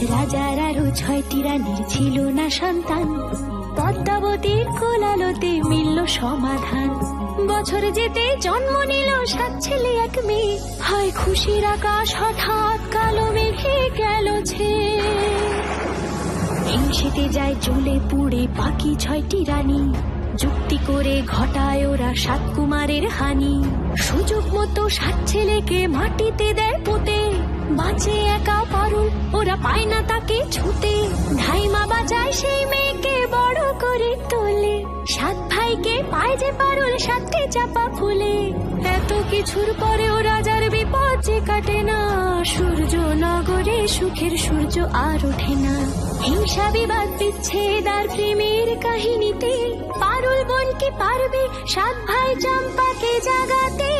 রাজার আরো 6টি রানীর ছিল না সন্তান, পদ্মাবতীর কোলালোতে মিলল সমাধান। বছর যেতে জন্ম নিল 7 ছেলে 1 মেয়ে, হয় খুশির আকাশ হঠাৎ কালো মেঘে গেল ছেয়ে। হিংসেতে যায় জ্বলে পুড়ে বাকি 6টি রানী, যুক্তি করে ঘটায় ওরা 7 কুমারের হানি। সুযোগ মতো 7 ছেলেকে মাটিতে দেয় পুঁতে, বাঁচে একা পারুল, ওরা পায় না তাকে ছুতে। ধাইমা বাঁচায় সেই মেয়েকে বড় করে তোলে, 7 ভাইকে পায় যে পারুল 7টে চাপা ফুলে। এত কিছুর পরেও রাজার বিপদ যে কাটে না, সূর্য নগরে সুখের সূর্য আর ওঠে না। হিংসা বিবাদ বিচ্ছেদ আর প্রেমের কাহিনীতে পারুল বোন কি পারবে 7 ভাই চম্পাকে জাগাতে?